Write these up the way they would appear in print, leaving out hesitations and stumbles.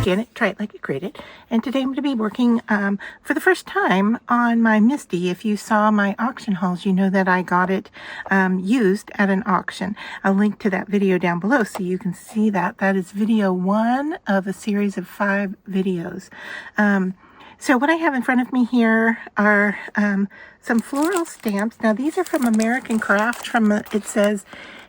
Janet, try it like you create it. And today I'm going to be working for the first time on my Misty. If you saw my auction hauls, you know that I got it used at an auction. I'll link to that video down below so you can see that. That is video 1 of a series of 5 videos. So what I have in front of me here are some floral stamps. Now these are from American Craft. It says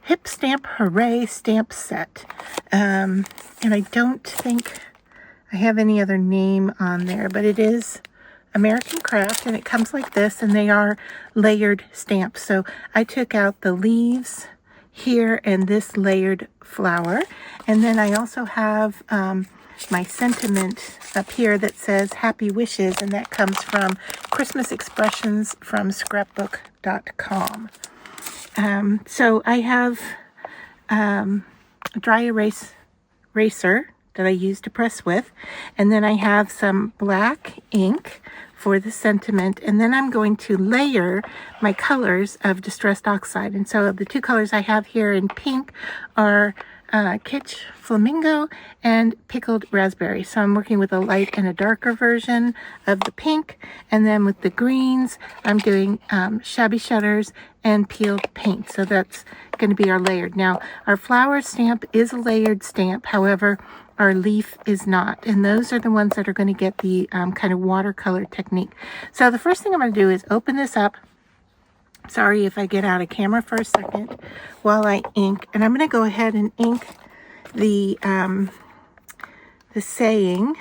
Hip Stamp Hooray Stamp Set. And I don't think I have any other name on there, but it is American Craft, and it comes like this, and they are layered stamps. So I took out the leaves here and this layered flower, and then I also have my sentiment up here that says Happy Wishes, and that comes from Christmas Expressions from scrapbook.com. So I have a dry eraser that I use to press with, and then I have some black ink for the sentiment, and then I'm going to layer my colors of Distressed Oxide. And so the 2 colors I have here in pink are Kitsch Flamingo and Pickled Raspberry. So I'm working with a light and a darker version of the pink, and then with the greens I'm doing Shabby Shutters and Peeled Paint. So that's going to be our layered. Now our flower stamp is a layered stamp, however our leaf is not, and those are the ones that are going to get the kind of watercolor technique. So the first thing I'm going to do is open this up. Sorry if I get out of camera for a second while I ink, and I'm going to go ahead and ink the saying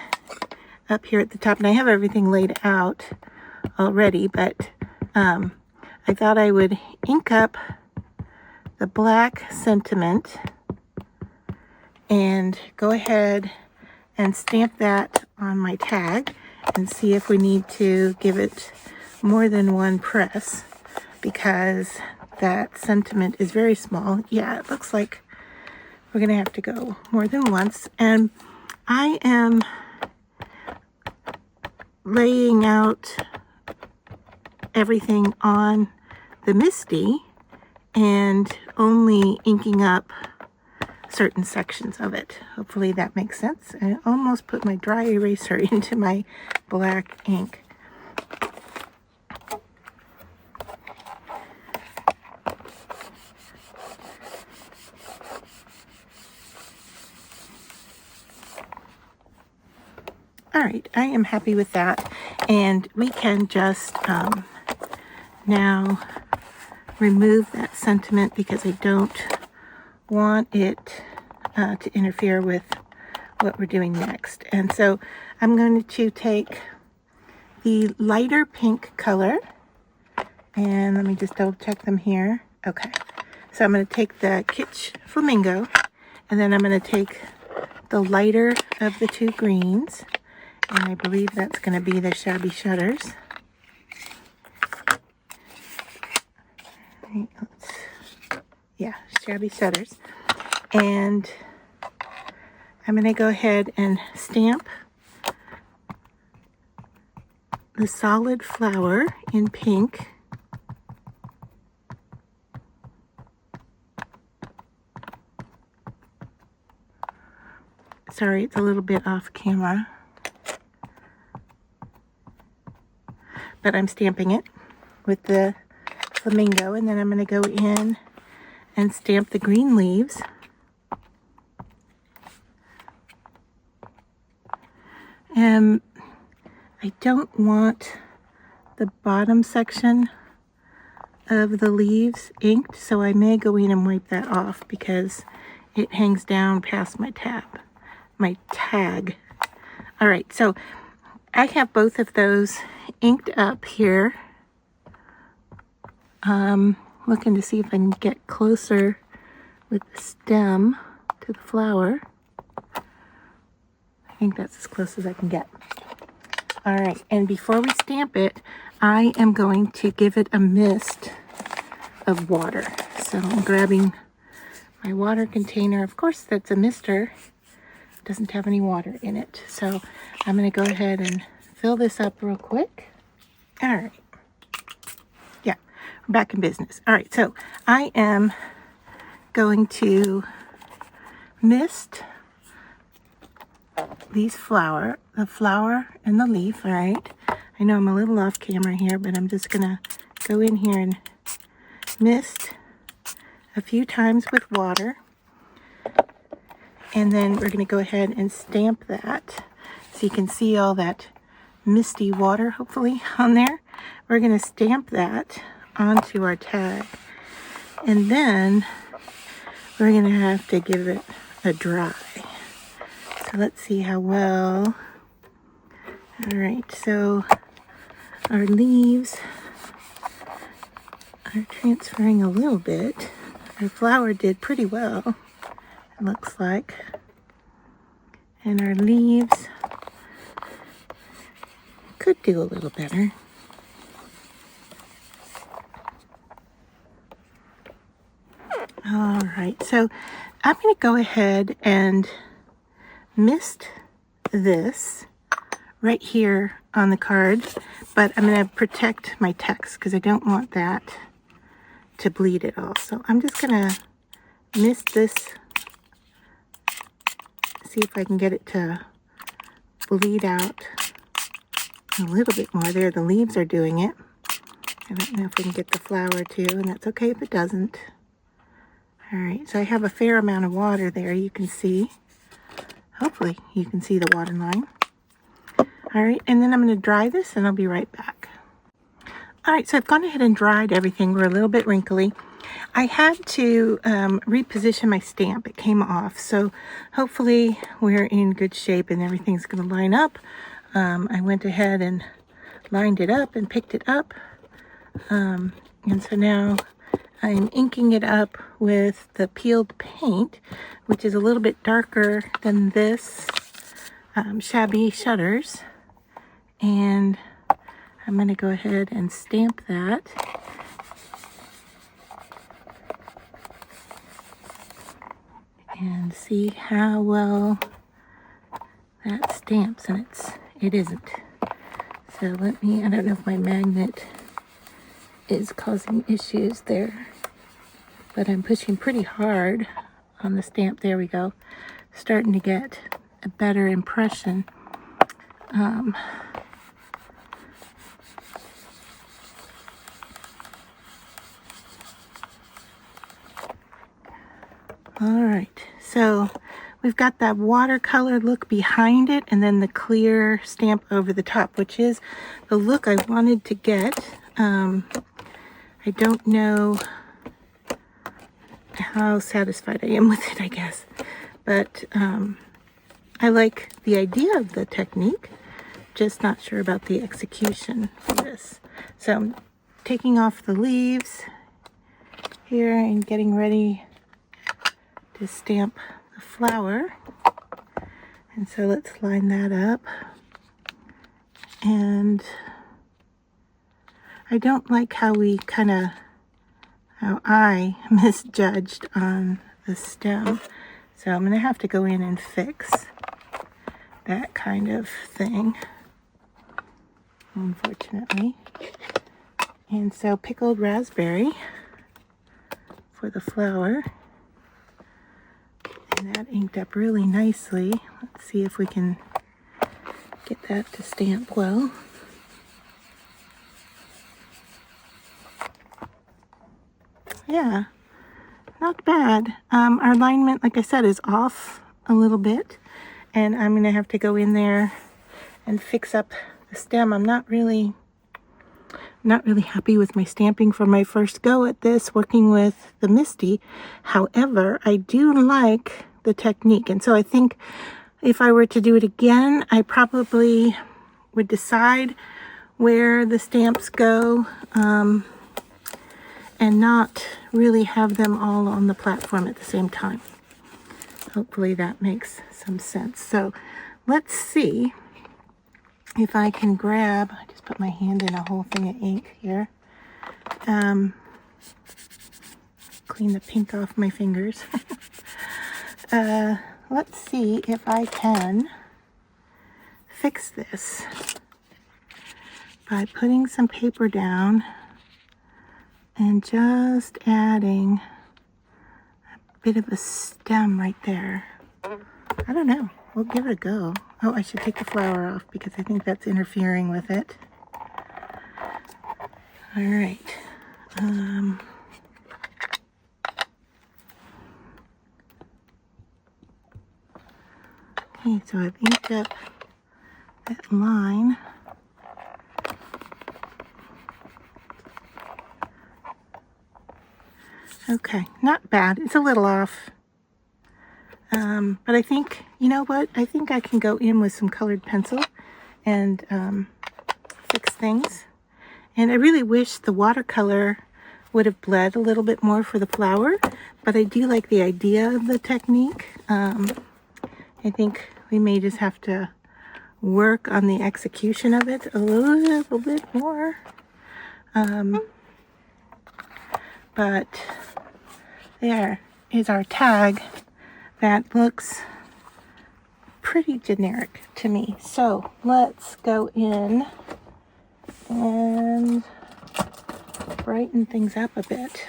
up here at the top. And I have everything laid out already, but I thought I would ink up the black sentiment and go ahead and stamp that on my tag and see if we need to give it more than one press, because that sentiment is very small. Yeah, it looks like we're going to have to go more than once. And I am laying out everything on the Misty and only inking up certain sections of it. Hopefully that makes sense. I almost put my dry eraser into my black ink. All right, I am happy with that, and we can just now remove that sentiment because I don't want it to interfere with what we're doing next. And so I'm going to take the lighter pink color, and let me just double check them here. Okay, so I'm going to take the Kitsch Flamingo, and then I'm going to take the lighter of the 2 greens, and I believe that's going to be the Shabby Shutters. Yeah, Shabby Shutters. And I'm going to go ahead and stamp the solid flower in pink. Sorry, it's a little bit off camera, but I'm stamping it with the flamingo, and then I'm going to go in and stamp the green leaves. And I don't want the bottom section of the leaves inked, so I may go in and wipe that off because it hangs down past my tag. All right, so I have both of those inked up here. Looking to see if I can get closer with the stem to the flower. I think that's as close as I can get. All right, and before we stamp it, I am going to give it a mist of water. So I'm grabbing my water container. Of course, that's a mister. It doesn't have any water in it. So I'm going to go ahead and fill this up real quick. All right. Yeah, we're back in business. All right, so I am going to mist the flower and the leaf, all right? I know I'm a little off camera here, but I'm just gonna go in here and mist a few times with water. And then we're gonna go ahead and stamp that so you can see all that misty water, hopefully, on there. We're gonna stamp that onto our tag. And then we're gonna have to give it a dry. So let's see how well. All right, so our leaves are transferring a little bit. Our flower did pretty well, it looks like. And our leaves could do a little better. All right, so I'm going to go ahead and mist this right here on the card, but I'm going to protect my text because I don't want that to bleed at all. So I'm just going to mist this, see if I can get it to bleed out a little bit more. There, the leaves are doing it. I don't know if we can get the flower too, and that's okay if it doesn't. All right, so I have a fair amount of water there, you can see. Hopefully you can see the water line. All right, and then I'm going to dry this and I'll be right back. All right, so I've gone ahead and dried everything. We're a little bit wrinkly. I had to reposition my stamp. It came off, so hopefully we're in good shape and everything's going to line up. I went ahead and lined it up and picked it up. And so now I'm inking it up with the peeled paint, which is a little bit darker than this Shabby Shutters. And I'm going to go ahead and stamp that. And see how well that stamps, and it isn't. So let me, I don't know if my magnet is causing issues there, but I'm pushing pretty hard on the stamp. There we go. Starting to get a better impression. All right, so we've got that watercolor look behind it and then the clear stamp over the top, which is the look I wanted to get. I don't know how satisfied I am with it, I guess, but I like the idea of the technique, just not sure about the execution for this. So I'm taking off the leaves here and getting ready to stamp the flower. And so let's line that up. And I don't like how I misjudged on the stem. So I'm going to have to go in and fix that kind of thing, unfortunately. And so pickled raspberry for the flower. And that inked up really nicely. Let's see if we can get that to stamp well. Yeah, not bad. Our alignment, like I said, is off a little bit, and I'm going to have to go in there and fix up the stem. I'm not really happy with my stamping for my first go at this, working with the Misty. However, I do like the technique, and so I think if I were to do it again, I probably would decide where the stamps go, and not really have them all on the platform at the same time. Hopefully that makes some sense. So let's see if I can grab, I just put my hand in a whole thing of ink here. Clean the pink off my fingers. Let's see if I can fix this by putting some paper down and just adding a bit of a stem right there. I don't know. we'll give it a go. Oh, I should take the flower off because I think that's interfering with it. All right. Okay, so I've inked up that line. Okay, not bad. It's a little off. But I think, you know what? I think I can go in with some colored pencil and fix things. And I really wish the watercolor would have bled a little bit more for the flower, but I do like the idea of the technique. I think we may just have to work on the execution of it a little bit more. But there is our tag. That looks pretty generic to me. So let's go in and brighten things up a bit.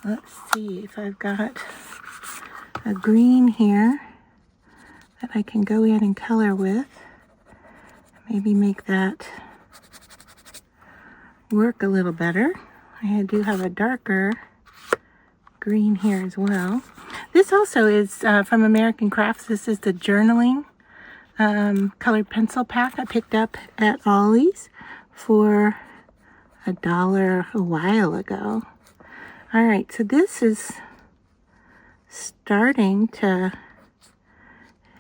Let's see if I've got a green here that I can go in and color with. Maybe make that work a little better. I do have a darker green here as well. This also is from American Crafts. This is the journaling colored pencil pack I picked up at Ollie's for $1 a while ago. All right, so this is starting to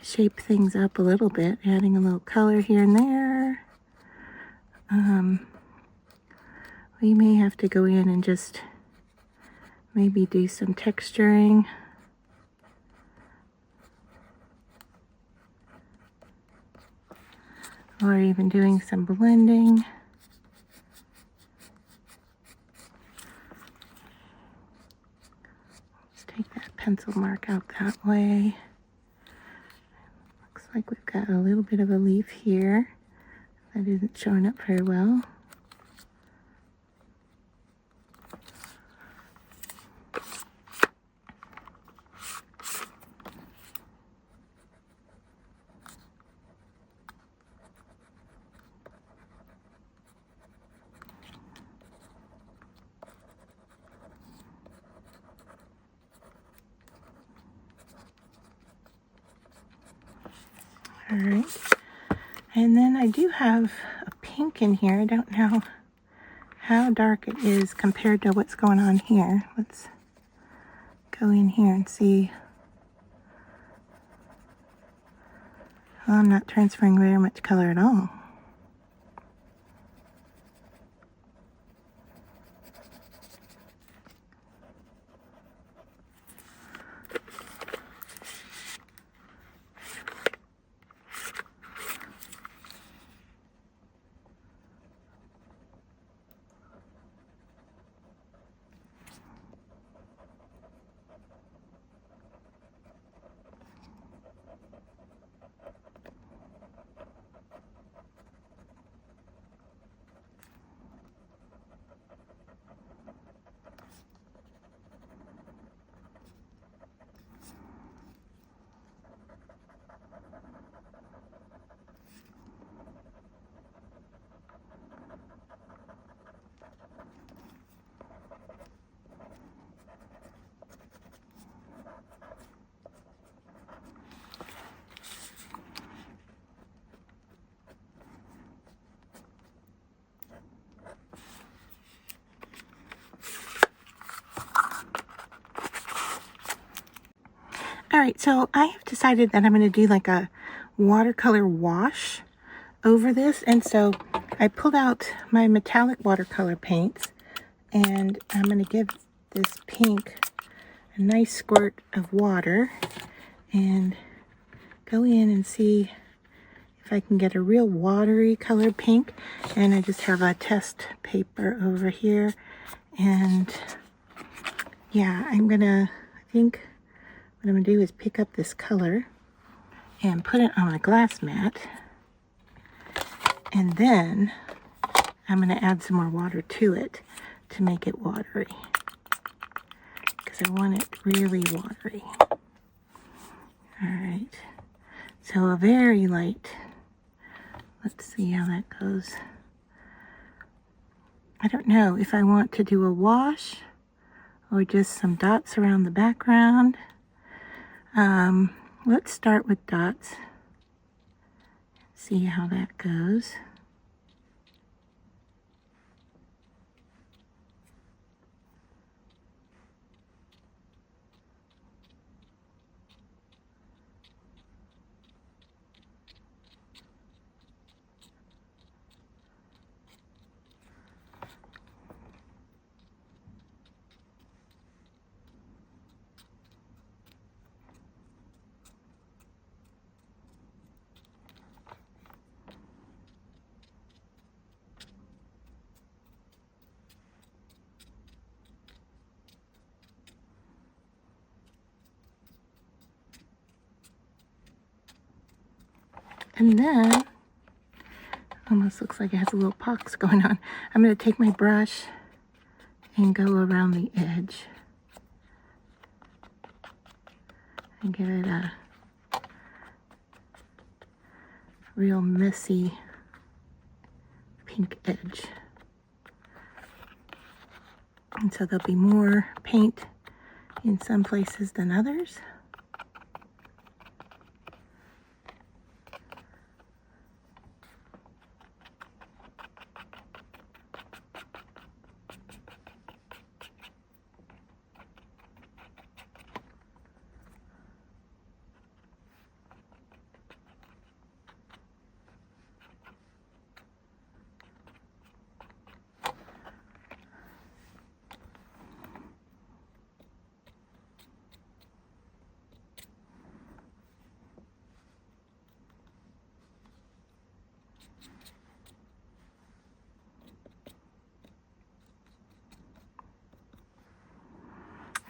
shape things up a little bit, adding a little color here and there. We may have to go in and just maybe do some texturing. Or even doing some blending. Let's take that pencil mark out that way. Looks like we've got a little bit of a leaf here that isn't showing up very well. All right, and then I do have a pink in here. I don't know how dark it is compared to what's going on here. Let's go in here and see. Well, I'm not transferring very much color at all. All right, so I have decided that I'm going to do like a watercolor wash over this. And so I pulled out my metallic watercolor paints, and I'm going to give this pink a nice squirt of water and go in and see if I can get a real watery colored pink. And I just have a test paper over here. And yeah, I think what I'm going to do is pick up this color and put it on a glass mat. And then I'm going to add some more water to it to make it watery, because I want it really watery. All right. So a very light. Let's see how that goes. I don't know if I want to do a wash or just some dots around the background. Let's start with dots. See how that goes. And then, almost looks like it has a little pox going on. I'm going to take my brush and go around the edge and give it a real messy pink edge. And so there'll be more paint in some places than others.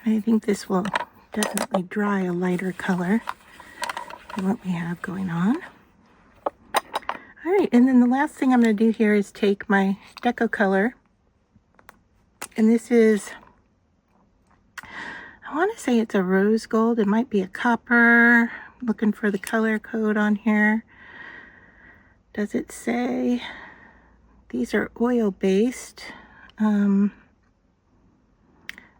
I think this will definitely dry a lighter color than what we have going on. All right, and then the last thing I'm going to do here is take my deco color, and this is, I want to say it's a rose gold. It might be a copper. I'm looking for the color code on here. Does it say? These are oil-based.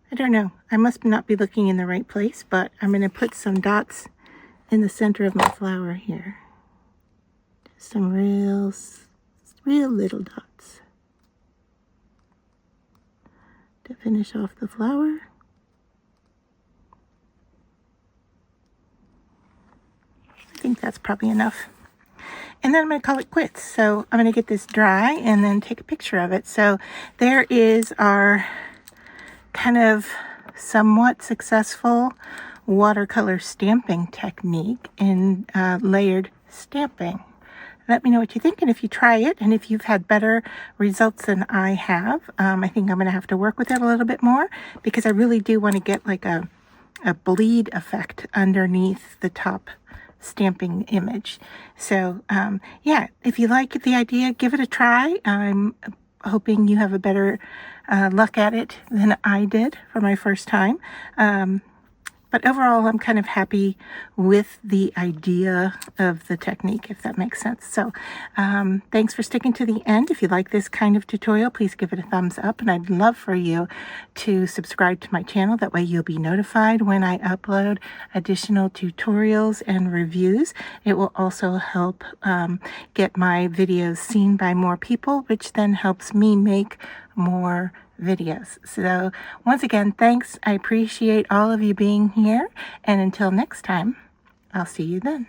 I don't know. I must not be looking in the right place, but I'm going to put some dots in the center of my flower here. Just some real little dots to finish off the flower. I think that's probably enough. And then I'm going to call it quits. So I'm going to get this dry and then take a picture of it. So there is our kind of somewhat successful watercolor stamping technique in layered stamping. Let me know what you think, and if you try it, and if you've had better results than I have. I think I'm going to have to work with it a little bit more, because I really do want to get like a bleed effect underneath the top stamping image. So yeah, if you like the idea, give it a try. I'm hoping you have a better luck at it than I did for my first time. But overall, I'm kind of happy with the idea of the technique, if that makes sense. So thanks for sticking to the end. If you like this kind of tutorial, please give it a thumbs up. And I'd love for you to subscribe to my channel. That way you'll be notified when I upload additional tutorials and reviews. It will also help get my videos seen by more people, which then helps me make more videos. So once again, thanks. I appreciate all of you being here. And until next time, I'll see you then.